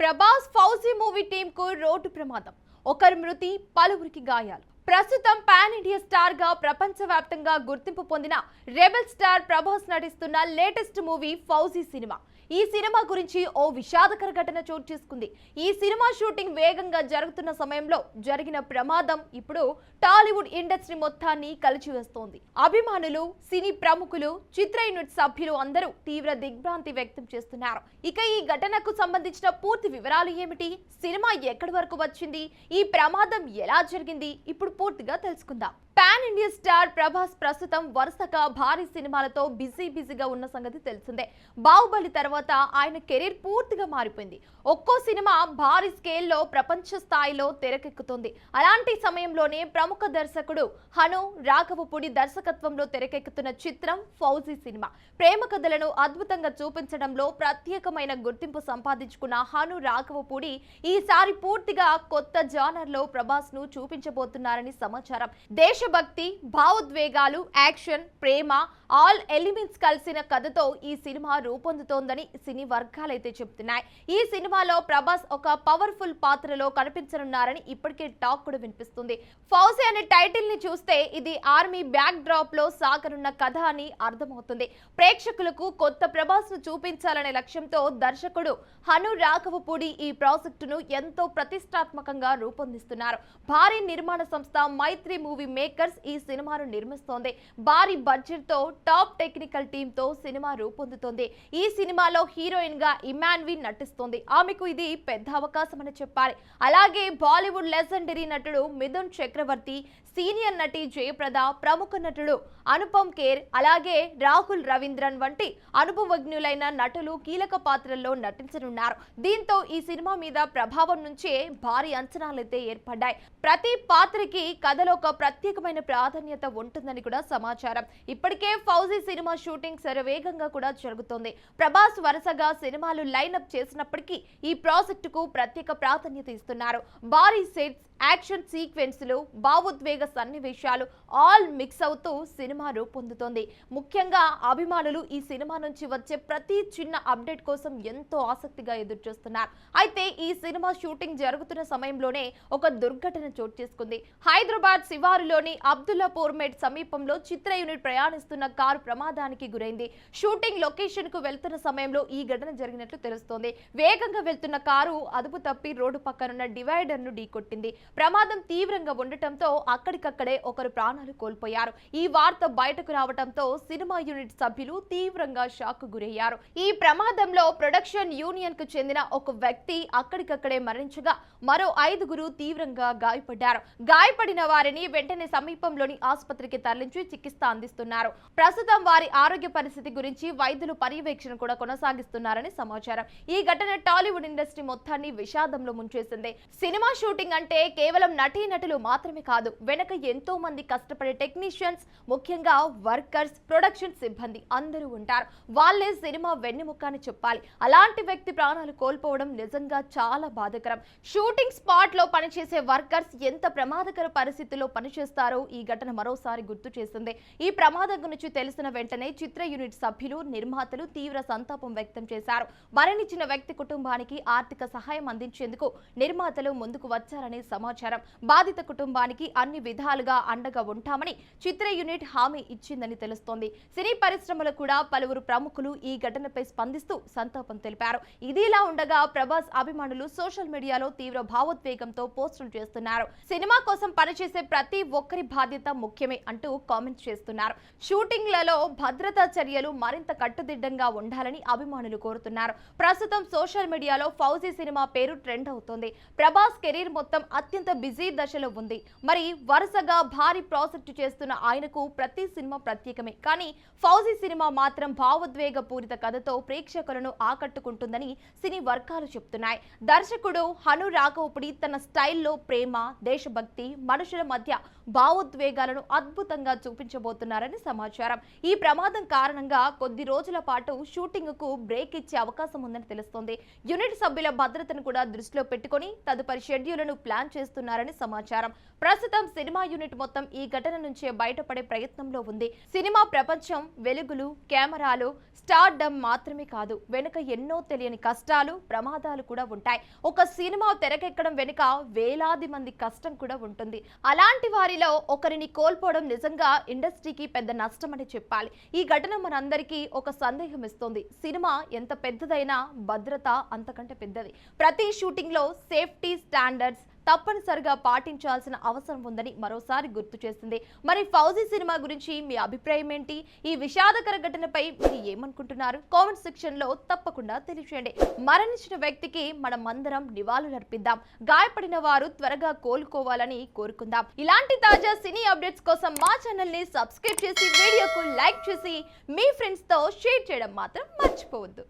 Prabhas fauji movie team కు road ప్రమాదం. ఒకరి మృతి, పలువురికి గాయాలు. ప్రస్తుతం పాన్ ఇండియా స్టార్ గా ప్రపంచవ్యాప్తంగా గుర్తింపు పొందిన రెబెల్ స్టార్ ప్రభాస్ నటిస్తున్న లేటెస్ట్ మూవీ ఫౌజీ సినిమా. ఈ సినిమా గురించి ఓ విషాదకర ఘటన చోటు చేసుకుంది. ఈ సినిమా షూటింగ్ వేగంగా జరుగుతున్న సమయంలో జరిగిన ప్రమాదం ఇప్పుడు టాలీవుడ్ ఇండస్ట్రీ మొత్తాన్ని కలిచివేస్తోంది. అభిమానులు, సినీ ప్రముఖులు, చిత్ర యూనిట్ సభ్యులు అందరూ తీవ్ర దిగ్భ్రాంతి వ్యక్తం చేస్తున్నారు. ఇక ఈ ఘటనకు సంబంధించిన పూర్తి వివరాలు ఏమిటి, సినిమా ఎక్కడి వరకు వచ్చింది, ఈ ప్రమాదం ఎలా జరిగింది, ఇప్పుడు పూర్తిగా తెలుసుకుందాం. పాన్ ఇండియా స్టార్ ప్రభాస్ ప్రస్తుతం వరుసగా భారీ సినిమాలతో బిజీగా ఉన్న సంగతి తెలిసిందే. బాహుబలి తర్వాత ఆయన కెరీర్ పూర్తిగా మారిపోయింది. ఒక్కో సినిమా భారీ స్కేల్లో ప్రపంచ స్థాయిలో తెరకెక్కుతుంది. అలాంటి సమయంలోనే ప్రముఖ దర్శకుడు హను రాఘవపూడి దర్శకత్వంలో తెరకెక్కుతున్న చిత్రం ఫౌజీ సినిమా. ప్రేమ కథలను అద్భుతంగా చూపించడంలో ప్రత్యేకమైన గుర్తింపు సంపాదించుకున్న హను రాఘవపూడి ఈసారి పూర్తిగా కొత్త జానర్ లో ప్రభాస్ ను చూపించబోతున్నారని సమాచారం. దేశభక్తి, భావోద్వేగాలు, యాక్షన్, ప్రేమ ఆల్ ఎలిమెంట్స్ కలిసిన కథతో ఈ సినిమా రూపొందుతోందని సినీ వర్గాలైతే చెబుతున్నాయి. ఈ సినిమాలో ప్రభాస్ ఒక పవర్ఫుల్ పాత్రలో కనిపించనున్నారని ఇప్పటికే టాక్ కూడా వినిపిస్తుంది. ఫౌజీ అనే టైటిల్ ని చూస్తే ఇది ఆర్మీ బ్యాక్ డ్రాప్ లో సాగనున్న కథ అని అర్థమవుతుంది. ప్రేక్షకులకు కొత్త ప్రభాస్ ను చూపించాలనే లక్ష్యంతో దర్శకుడు హను రాఘవపూడి ఈ ప్రాజెక్టును ఎంతో ప్రతిష్టాత్మకంగా రూపొందిస్తున్నారు. భారీ నిర్మాణ సంస్థ మైత్రి మూవీ మేకర్స్ ఈ సినిమాను నిర్మిస్తోంది. భారీ బడ్జెట్ తో టాప్ టెక్నికల్ టీమ్ తో సినిమా రూపొందుతోంది. ఈ సినిమాలో హీరోయిన్ గా ఇమాన్వి నటిస్తోంది. ఆమెకు ఇది పెద్ద అవకాశం అని చెప్పాలి. అలాగే బాలీవుడ్ లెజెండరీ నటుడు మిథున్ చక్రవర్తి, సీనియర్ నటి జయప్రద, ప్రముఖ నటుడు అనుపమ్ ఖేర్, అలాగే రాహుల్ రవీంద్రన్ వంటి అనుభవజ్ఞులైన నటులు కీలక పాత్రల్లో నటించనున్నారు. దీంతో ఈ సినిమా మీద ప్రభావం నుంచే భారీ అంచనాలైతే ఏర్పడ్డాయి. ప్రతి పాత్రకి కథలో ఒక ప్రత్యేకమైన ప్రాధాన్యత ఉంటుందని కూడా సమాచారం. ఇప్పటికే ఫౌజీ సినిమా షూటింగ్ శరవేగంగా కూడా జరుగుతోంది. ప్రభాస్ వరుసగా సినిమాలు లైన్అప్ చేసినప్పటికీ ఈ ప్రాజెక్టుకు ప్రత్యేక ప్రాధాన్యత ఇస్తున్నారు. భారీ సెట్స్, యాక్షన్ సీక్వెన్స్లు, భావోద్వేగ సన్నివేశాలు ఆల్ మిక్స్ అవుతూ సినిమా రూపొందుతోంది. ముఖ్యంగా అభిమానులు ఈ సినిమా నుంచి వచ్చే ప్రతి చిన్న అప్డేట్ కోసం ఎంతో ఆసక్తిగా ఎదురుచూస్తున్నారు. అయితే ఈ సినిమా షూటింగ్ జరుగుతున్న సమయంలోనే ఒక దుర్ఘటన చోటు చేసుకుంది. హైదరాబాద్ శివారులోని అబ్దుల్లాపూర్ మెట్ సమీపంలో చిత్ర యూనిట్ ప్రయాణిస్తున్న కారు ప్రమాదానికి గురైంది. షూటింగ్ లొకేషన్ కు వెళ్తున్న సమయంలో ఈ ఘటన జరిగినట్లు తెలుస్తోంది. వేగంగా వెళ్తున్న కారు అదుపు తప్పి రోడ్డు పక్కనున్న డివైడర్ ను ఢీకొట్టింది. ప్రమాదం తీవ్రంగా ఉండటంతో అక్కడికక్కడే ఒకరు ప్రాణాలు కోల్పోయారు. ఈ వార్త బయటకు రావడంతో సినిమా యూనిట్ సభ్యులు తీవ్రంగా షాక్ గురయ్యారు. ఈ ప్రమాదంలో ప్రొడక్షన్ యూనియన్ కు చెందిన ఒక వ్యక్తి అక్కడికక్కడే మరణించగా మరో 5గురు తీవ్రంగా గాయపడ్డారు. గాయపడిన వారిని వెంటనే సమీపంలోని ఆసుపత్రికి తరలించి చికిత్స అందిస్తున్నారు. ప్రస్తుతం వారి ఆరోగ్య పరిస్థితి గురించి వైద్యులు పర్యవేక్షణ కూడా కొనసాగిస్తున్నారని సమాచారం. ఈ ఘటన టాలీవుడ్ ఇండస్ట్రీ మొత్తాన్ని విషాదంలో ముంచేసింది. సినిమా షూటింగ్ అంటే కేవలం నటీనటులు మాత్రమే కాదు, వెనక ఎంతో మంది కష్టపడే టెక్నీషియన్స్, ముఖ్యంగా వర్కర్స్, ప్రొడక్షన్ సిబ్బంది అందరూ ఉంటారు. వాళ్ళే సినిమా వెన్నెముక అని చెప్పాలి. అలాంటి వ్యక్తి ప్రాణాలు కోల్పోవడం నిజంగా చాలా బాధాకరం. షూటింగ్ స్పాట్ లో పనిచేసే వర్కర్స్ ఎంత ప్రమాదకర పరిస్థితుల్లో పనిచేస్తారో ఈ ఘటన మరోసారి గుర్తు చేసింది. ఈ ప్రమాదం గురించి తెలిసిన వెంటనే చిత్ర యూనిట్ సభ్యులు, నిర్మాతలు తీవ్ర సంతాపం వ్యక్తం చేశారు. మరణించిన వ్యక్తి కుటుంబానికి ఆర్థిక సహాయం అందించేందుకు నిర్మాతలు ముందుకు వచ్చారని సమాచారం. బాధిత కుటుంబానికి అన్ని విధాలుగా అండగా ఉంటామని చిత్ర యూనిట్ హామీ ఇచ్చిందని తెలుస్తోంది. సినీ పరిశ్రమలో కూడా పలువురు ప్రముఖులు ఈ ఘటనపై స్పందిస్తూ సంతాపం తెలిపారు. ఇదిలా ఉండగా ప్రభాస్ అభిమానులు సోషల్ మీడియాలో తీవ్ర భావోద్వేగంతో పోస్టులు చేస్తున్నారు. సినిమా కోసం పనిచేసే ప్రతి ఒక్కరి బాధ్యత ముఖ్యమే అంటూ కామెంట్స్ చేస్తున్నారు. షూటింగ్లలో భద్రతా చర్యలు మరింత కట్టుదిట్టంగా ఉండాలని అభిమానులు కోరుతున్నారు. ప్రస్తుతం సోషల్ మీడియాలో ఫౌజీ సినిమా పేరు ట్రెండ్ అవుతోంది. ప్రభాస్ కెరీర్ మొత్తం అత్యంత బిజీ దశలో ఉంది. మరి వరుసగా భారీ ప్రాజెక్టు చేస్తున్న ఆయనకు ప్రతి సినిమా ప్రత్యేకమే. కానీ ఫౌజీ సినిమా మాత్రం భావోద్వేగ పూరిత కథతో ప్రేక్షకులను ఆకట్టుకుంటుందని సినీ వర్గాలు చెప్తున్నాయి. దర్శకుడు హను రాఘవపూడి తన స్టైల్లో ప్రేమ, దేశభక్తి, మనుషుల మధ్య భావోద్వేగాలను అద్భుతంగా చూపించబోతున్నారని సమాచారం. ఈ ప్రమాదం కారణంగా కొద్ది రోజుల పాటు షూటింగ్ కు బ్రేక్ ఇచ్చే అవకాశం ఉందని తెలుస్తోంది. యూనిట్ సభ్యుల భద్రతను కూడా దృష్టిలో పెట్టుకుని తదుపరి షెడ్యూల్ను ప్లాన్ చేస్తున్నారని సమాచారం. ప్రస్తుతం సినిమా యూనిట్ మొత్తం ఈ ఘటన నుంచే బయటపడే ప్రయత్నంలో ఉంది. సినిమా ప్రపంచం వెలుగులు, కెమెరాలు, స్టార్డమ్ మాత్రమే కాదు, వెనుక ఎన్నో తెలియని కష్టాలు, ప్రమాదాలు కూడా ఉంటాయి. ఒక సినిమా తెరకెక్కడం వెనుక వేలాది మంది కష్టం కూడా ఉంటుంది. అలాంటి వారిలో ఒకరిని కోల్పోవడం నిజంగా ఇండస్ట్రీకి పెద్ద నష్టమని చెప్పాలి. ఈ ఘటన మనందరికీ ఒక సందేహం ఇస్తోంది. సినిమా ఎంత పెద్దదైనా భద్రత అంతకంటే పెద్దది. ప్రతి షూటింగ్ లో సేఫ్టీ స్టాండర్డ్స్ తప్పనిసరిగా పాటించాల్సిన అవసరం ఉందని మరోసారి గుర్తు చేసింది. మరి ఫౌజీ సినిమా గురించి మీ అభిప్రాయం ఏంటి? ఈ విషాదకర ఘటనపై మీరు ఏమనుకుంటున్నారు? కామెంట్ సెక్షన్ లో తప్పకుండా తెలియజేయండి. మరణించిన వ్యక్తికి మనమందరం నివాళులర్పిద్దాం. గాయపడిన వారు త్వరగా కోలుకోవాలని కోరుకుందాం. ఇలాంటి తాజా సినీ అప్డేట్స్ కోసం మా ఛానల్ ని సబ్స్క్రైబ్ చేసి వీడియోకు లైక్ చేసి మీ ఫ్రెండ్స్ తో షేర్ చేయడం మాత్రం మర్చిపోవద్దు.